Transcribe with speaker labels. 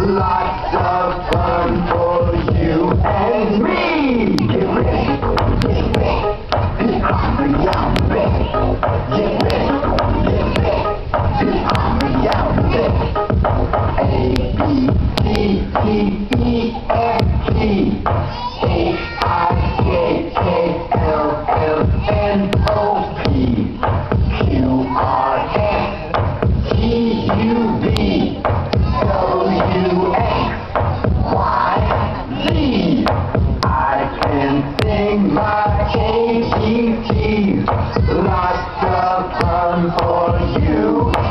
Speaker 1: Lots of fun for you and me. Get ready, get ready. It's Omri Outfit. Get ready, get ready. It's Omri Outfit. A-B-C-D-E-F-G H-I-J-K-L-L-N-O-P Q-R-S-T-U-V W-X-Y-Z. I can sing my ABCs. Lots of fun for you.